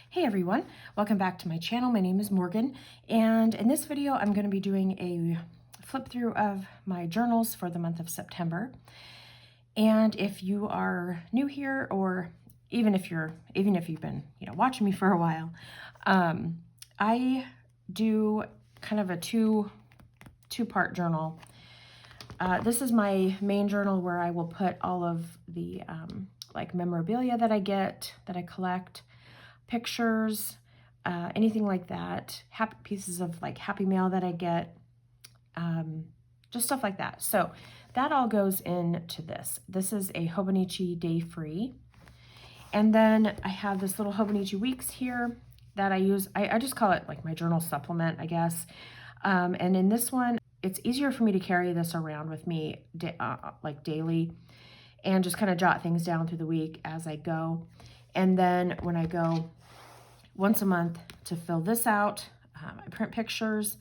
Hey everyone, welcome back to my channel. My name is Morgan, and in this video I'm going to be doing a flip through of my journals for the month of September. And if you are new here, or even if you've been watching me for a while, I do kind of a two-part journal. This is my main journal where I will put all of the like memorabilia that I get, that I collect, pictures, anything like that, happy pieces of like happy mail that I get, just stuff like that. So that all goes into this. This is a Hobonichi day free. And then I have this little Hobonichi Weeks here that I use. I just call it like my journal supplement, I guess. And in this one, it's easier for me to carry this around with me like daily and just kind of jot things down through the week as I go. And then when I go once a month to fill this out, I print pictures,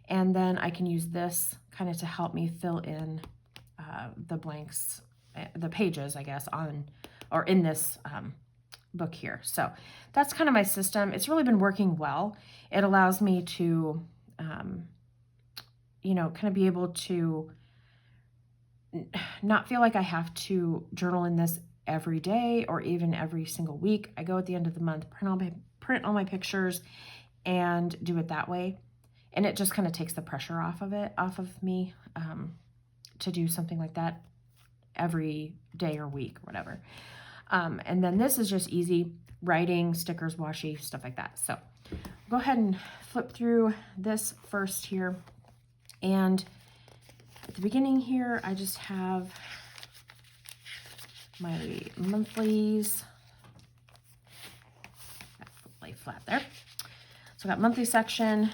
and then I can use this kind of to help me fill in the blanks, the pages, I guess, in this book here. So that's kind of my system. It's really been working well. It allows me to, kind of be able to not feel like I have to journal in this every day or even every single week. I go at the end of the month, print all my pictures and do it that way. And it just kind of takes the pressure off of me to do something like that every day or week, or whatever. And then this is just easy writing, stickers, washi, stuff like that. So go ahead and flip through this first here. And at the beginning here, I just have my monthlies. Lay flat there. So I got monthly section,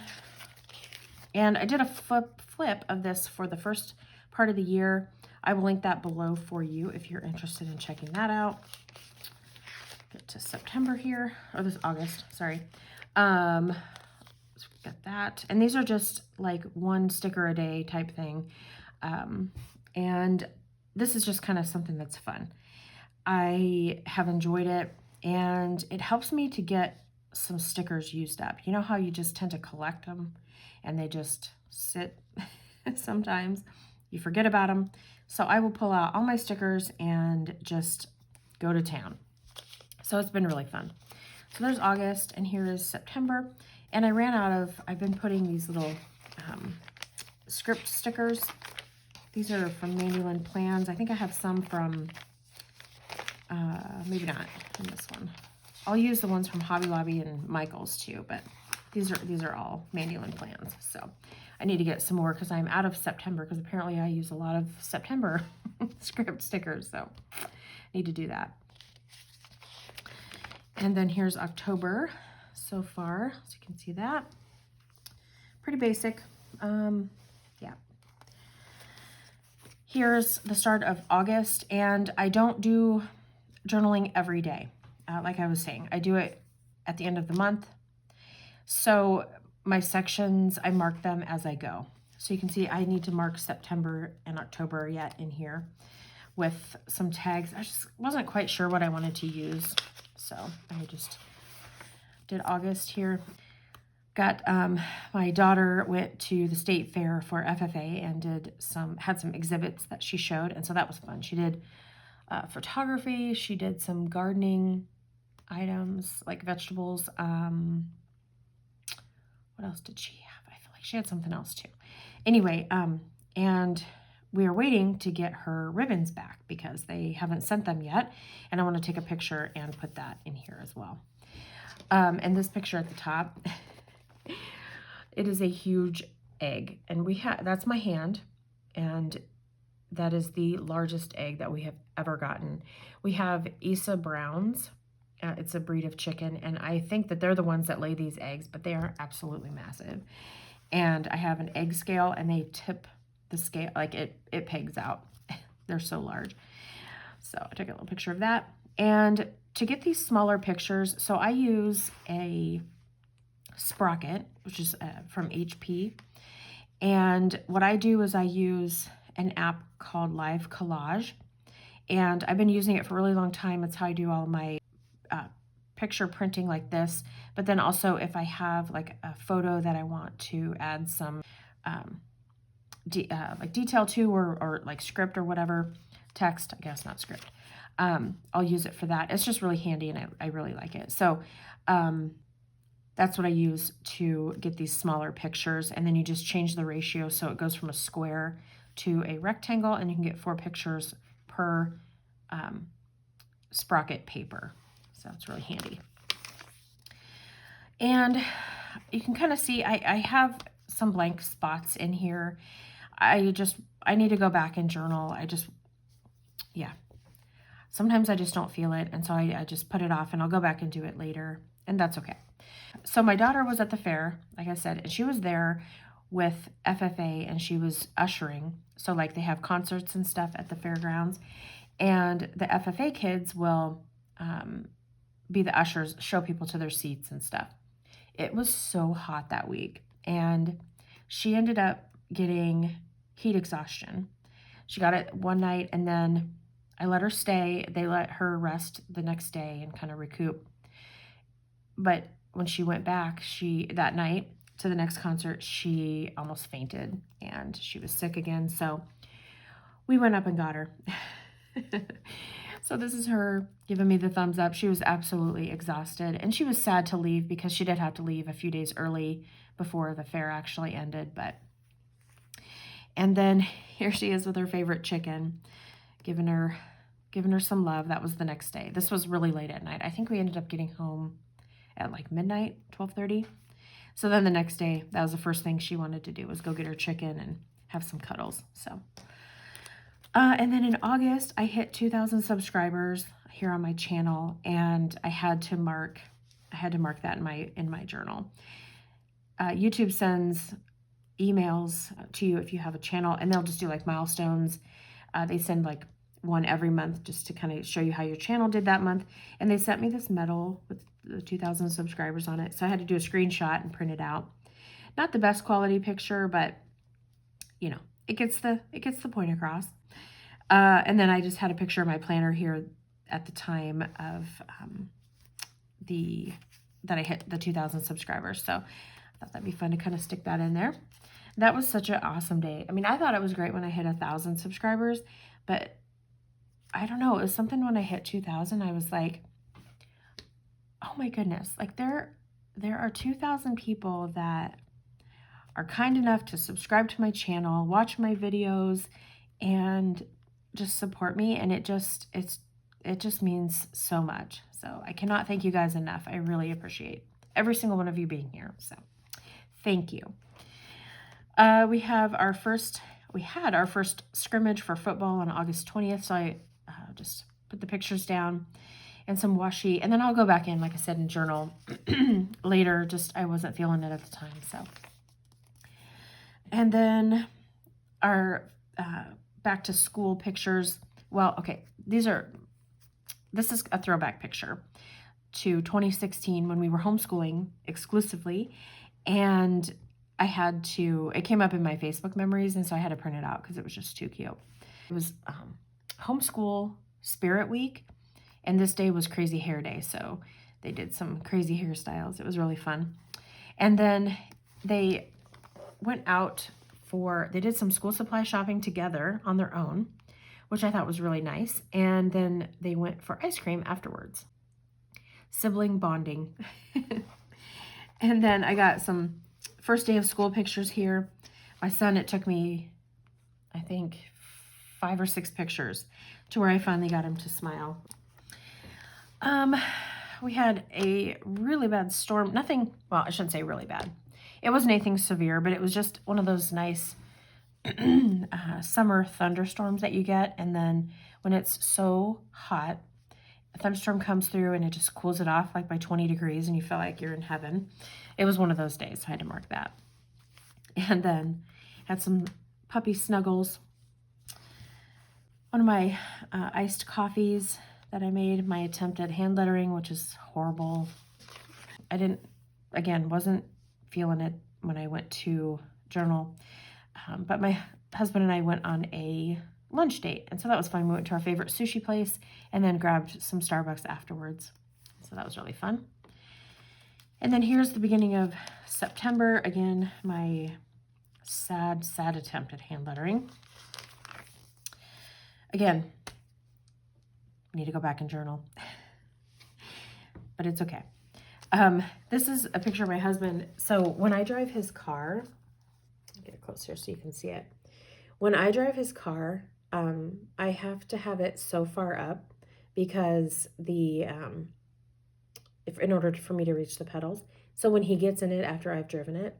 and I did a flip of this for the first part of the year. I will link that below for you if you're interested in checking that out. Get to September here, or this August, sorry. So we got that, and these are just like one sticker a day type thing. And this is just kind of something that's fun. I have enjoyed it, and it helps me to get some stickers used up. You know how you just tend to collect them and they just sit sometimes, you forget about them. So I will pull out all my stickers and just go to town. So it's been really fun. So there's August, and here is September. And I ran out of, I've been putting these little script stickers. These are from Manual Plans. I think I have some from, maybe not in this one. I'll use the ones from Hobby Lobby and Michael's too, but these are all Manual Plans. So I need to get some more because I'm out of September, because apparently I use a lot of September script stickers. So I need to do that. And then here's October so far, so you can see that. Pretty basic. Yeah. Here's the start of August, and I don't do journaling every day. Like I was saying, I do it at the end of the month. So my sections, I mark them as I go. So you can see I need to mark September and October yet in here with some tags. I just wasn't quite sure what I wanted to use, so I just did August here. Got my daughter went to the state fair for FFA and had some exhibits that she showed, and so that was fun. She did photography. She did some gardening items like vegetables. What else did she have? I feel like she had something else too. Anyway, and we are waiting to get her ribbons back because they haven't sent them yet, and I want to take a picture and put that in here as well. And this picture at the top, it is a huge egg, and that's my hand, and that is the largest egg that we have ever gotten. We have Isa Browns. It's a breed of chicken, and I think that they're the ones that lay these eggs, but they are absolutely massive. And I have an egg scale, and they tip the scale, like it pegs out. They're so large. So I took a little picture of that. And to get these smaller pictures, so I use a sprocket, which is from HP. And what I do is I use an app called Live Collage, and I've been using it for a really long time. It's how I do all my picture printing like this, but then also if I have like a photo that I want to add some like detail to, or like script or whatever, text, I guess, not script, I'll use it for that. It's just really handy, and I really like it. So that's what I use to get these smaller pictures. And then you just change the ratio so it goes from a square to a rectangle, and you can get 4 pictures per sprocket paper. So it's really handy. And you can kind of see I have some blank spots in here. I need to go back and journal. Yeah. Sometimes I just don't feel it, and so I just put it off, and I'll go back and do it later, and that's okay. So my daughter was at the fair, like I said, and she was there with FFA, and she was ushering. So like they have concerts and stuff at the fairgrounds, and the FFA kids will be the ushers, show people to their seats and stuff. It was so hot that week, and she ended up getting heat exhaustion. She got it one night, and then I let her stay. They let her rest the next day and kind of recoup. But when she went back, that night to the next concert, she almost fainted, and she was sick again. So we went up and got her. So this is her giving me the thumbs up. She was absolutely exhausted, and she was sad to leave because she did have to leave a few days early before the fair actually ended. And then here she is with her favorite chicken, giving her some love. That was the next day. This was really late at night. I think we ended up getting home at like midnight, 12:30. So then the next day, that was the first thing she wanted to do, was go get her chicken and have some cuddles. So, and then in August, I hit 2,000 subscribers here on my channel, and I had to mark that in my journal. YouTube sends emails to you if you have a channel, and they'll just do like milestones. They send like one every month just to kind of show you how your channel did that month. And they sent me this medal with the 2,000 subscribers on it. So I had to do a screenshot and print it out. Not the best quality picture, but you know, it gets the point across. And then I just had a picture of my planner here at the time of that I hit the 2,000 subscribers. So I thought that'd be fun to kind of stick that in there. That was such an awesome day. I mean, I thought it was great when I hit 1,000 subscribers, but I don't know, it was something when I hit 2,000, I was like, oh my goodness, like there are 2,000 people that are kind enough to subscribe to my channel, watch my videos, and just support me. And it just means so much. So I cannot thank you guys enough. I really appreciate every single one of you being here. So thank you. We had our first scrimmage for football on August 20th. So I just put the pictures down and some washi, and then I'll go back in, like I said, and journal later. Just, I wasn't feeling it at the time. So, and then our back to school pictures. Well, okay, this is a throwback picture to 2016 when we were homeschooling exclusively, and it came up in my Facebook memories, and so I had to print it out because it was just too cute. It was homeschool spirit week, and this day was crazy hair day, so they did some crazy hairstyles. It was really fun. And then they went out they did some school supply shopping together on their own, which I thought was really nice. And then they went for ice cream afterwards. Sibling bonding. And then I got some first day of school pictures here. My son, it took me, I think, 5 or 6 pictures to where I finally got him to smile. We had a really bad storm. Nothing, well, I shouldn't say really bad. It wasn't anything severe, but it was just one of those nice summer thunderstorms that you get. And then when it's so hot, a thunderstorm comes through and it just cools it off like by 20 degrees and you feel like you're in heaven. It was one of those days, so I had to mark that. And then had some puppy snuggles. One of my iced coffees that I made, my attempt at hand lettering, which is horrible. I wasn't feeling it when I went to journal, but my husband and I went on a lunch date, and so that was fun. We went to our favorite sushi place and then grabbed some Starbucks afterwards. So So that was really fun. And then here's the beginning of September. Again, my sad attempt at hand lettering. Again, I need to go back and journal, but it's okay. This is a picture of my husband. So when I drive his car, I'll get it close here so you can see it. When I drive his car, I have to have it so far up because in order for me to reach the pedals. So when he gets in it after I've driven it,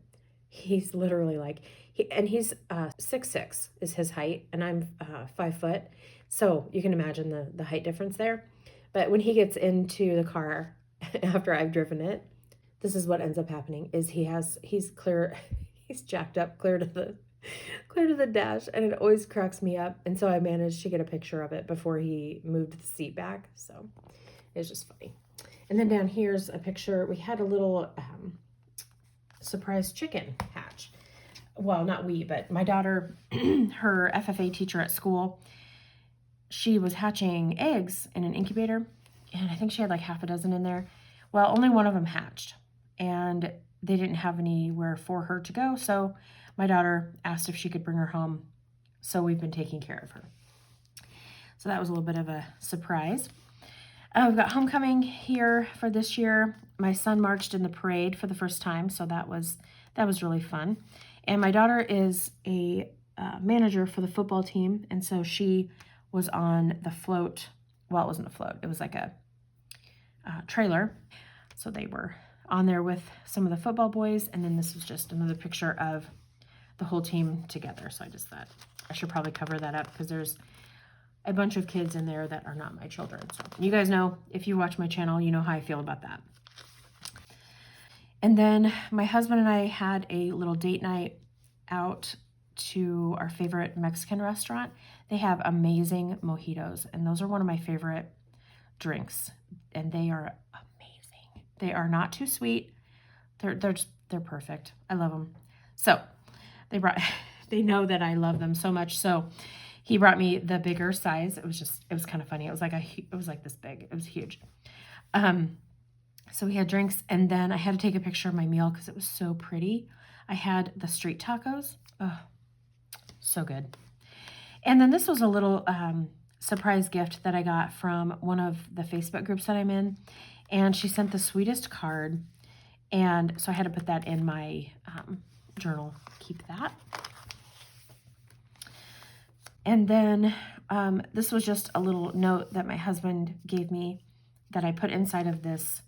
he's literally like, he's 6'6" is his height, and I'm 5 foot. So you can imagine the height difference there. But when he gets into the car after I've driven it, this is what ends up happening is he's jacked up clear to the dash, and it always cracks me up. And so I managed to get a picture of it before he moved the seat back. So it's just funny. And then down here's a picture. We had a little surprise chicken hatch. Well, not we, but my daughter, her FFA teacher at school, she was hatching eggs in an incubator, and I think she had like half a dozen in there. Well, only one of them hatched, and they didn't have anywhere for her to go, so my daughter asked if she could bring her home, so we've been taking care of her. So that was a little bit of a surprise. We've got homecoming here for this year. My son marched in the parade for the first time, so that was really fun. And my daughter is a manager for the football team, and so she was on the float. Well, it wasn't a float. It was like a trailer. So they were on there with some of the football boys, and then this was just another picture of the whole team together. So I just thought I should probably cover that up because there's a bunch of kids in there that are not my children. So you guys know, if you watch my channel, you know how I feel about that. And then my husband and I had a little date night out to our favorite Mexican restaurant. They have amazing mojitos, and those are one of my favorite drinks, and they are amazing. They are not too sweet. They're perfect. I love them. So they know that I love them so much. So he brought me the bigger size. It was kind of funny. It was like this big. It was huge. So we had drinks, and then I had to take a picture of my meal because it was so pretty. I had the street tacos. Oh, so good. And then this was a little surprise gift that I got from one of the Facebook groups that I'm in, and she sent the sweetest card, and so I had to put that in my journal. Keep that. And then this was just a little note that my husband gave me that I put inside of this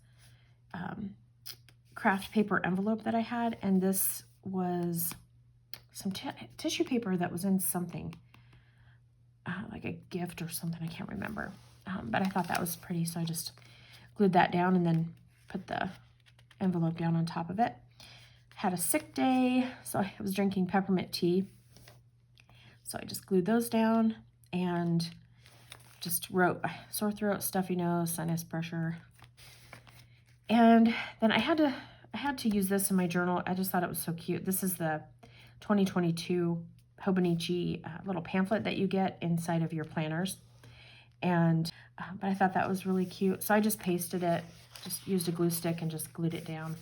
craft paper envelope that I had. And this was some tissue paper that was in something, like a gift or something. I can't remember. But I thought that was pretty, so I just glued that down and then put the envelope down on top of it. Had a sick day, so I was drinking peppermint tea. So I just glued those down and just wrote sore throat, stuffy nose, sinus pressure. And then I had to use this in my journal. I just thought it was so cute. This is the 2022 Hobonichi little pamphlet that you get inside of your planners. And but I thought that was really cute. So I just pasted it, just used a glue stick and just glued it down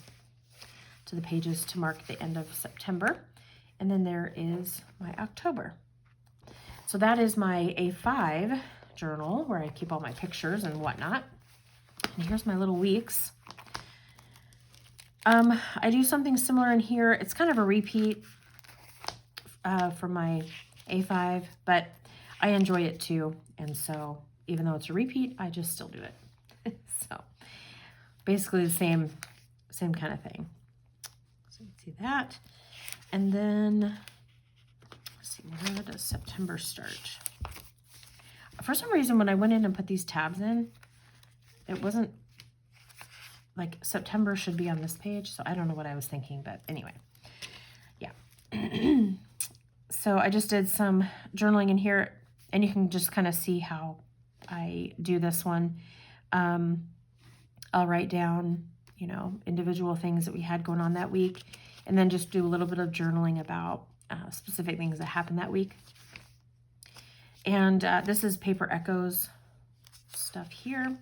to the pages to mark the end of September. And then there is my October. So that is my A5 journal where I keep all my pictures and whatnot. And here's my little weeks. I do something similar in here. It's kind of a repeat from my A5, but I enjoy it too. And so even though it's a repeat, I just still do it. So basically the same kind of thing. So you can see that. And then let's see, where does September start? For some reason, when I went in and put these tabs in, it wasn't like September should be on this page. So I don't know what I was thinking, but anyway, yeah. So I just did some journaling in here, and you can just kind of see how I do this one. I'll write down, you know, individual things that we had going on that week, and then just do a little bit of journaling about specific things that happened that week. And this is Paper Echoes stuff here.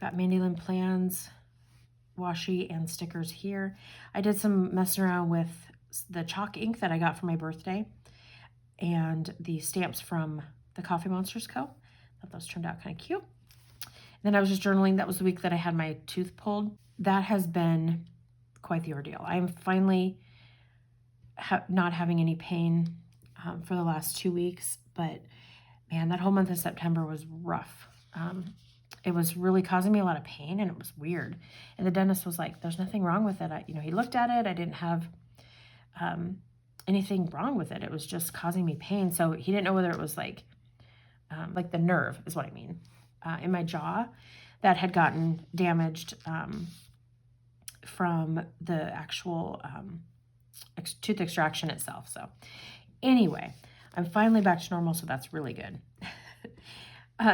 Got Mandolin Plans washi and stickers here. I did some messing around with the chalk ink that I got for my birthday and the stamps from the Coffee Monsters Co. Thought those turned out kind of cute. And then I was just journaling. That was the week that I had my tooth pulled. That has been quite the ordeal. I am finally not having any pain for the last 2 weeks, but man, that whole month of September was rough. It was really causing me a lot of pain, and it was weird. And the dentist was like, there's nothing wrong with it. He looked at it. I didn't have anything wrong with it. It was just causing me pain. So he didn't know whether it was like the nerve is what I mean, in my jaw that had gotten damaged from the actual tooth extraction itself. So anyway, I'm finally back to normal, so that's really good.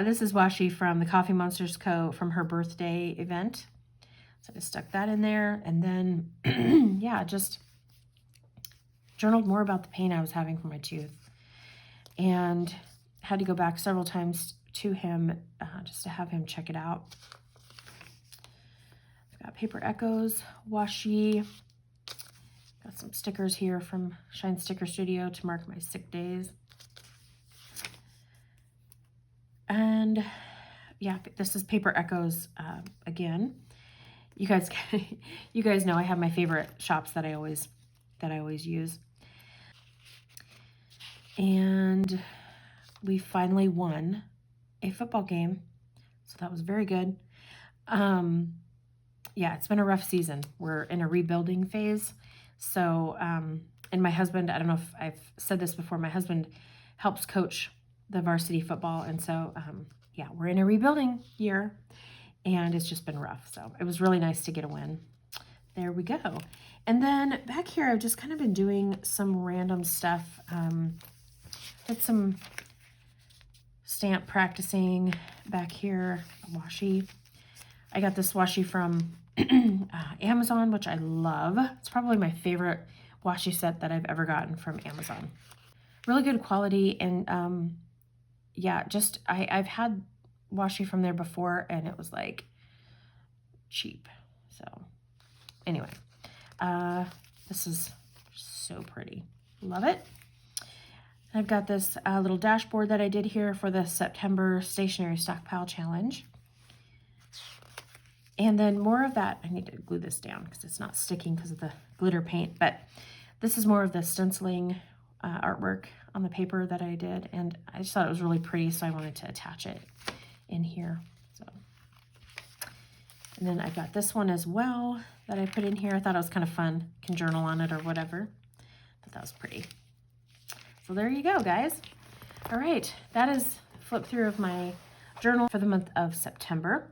This is washi from the Coffee Monsters Co. from her birthday event. So I just stuck that in there, and then, yeah, just journaled more about the pain I was having from my tooth. And had to go back several times to him just to have him check it out. I've got Paper Echoes washi. Got some stickers here from Shine Sticker Studio to mark my sick days. And yeah, this is Paper Echoes again. You guys know I have my favorite shops that I always use. And we finally won a football game, so that was very good. Yeah, it's been a rough season. We're in a rebuilding phase. So, and my husband, I don't know if I've said this before, my husband helps coach the varsity football. And so, yeah, we're in a rebuilding year, and it's just been rough. So it was really nice to get a win. There we go. And then back here, I've just kind of been doing some random stuff. Did some stamp practicing back here, washi. I got this washi from Amazon, which I love. It's probably my favorite washi set that I've ever gotten from Amazon. Really good quality, and yeah, just I've had washi from there before, and it was like cheap. So anyway, this is so pretty. Love it. I've got this little dashboard that I did here for the September Stationery Stockpile Challenge. And then more of that, I need to glue this down because it's not sticking because of the glitter paint, but this is more of the stenciling artwork on the paper that I did, and I just thought it was really pretty, so I wanted to attach it in here. So, and then I got this one as well that I put in here. I thought it was kind of fun. You can journal on it or whatever. Thought that was pretty. So there you go, guys. All right, that is flip through of my journal for the month of September.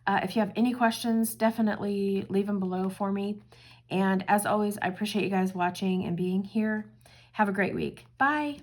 If you have any questions, definitely leave them below for me. And as always, I appreciate you guys watching and being here. Have a great week. Bye.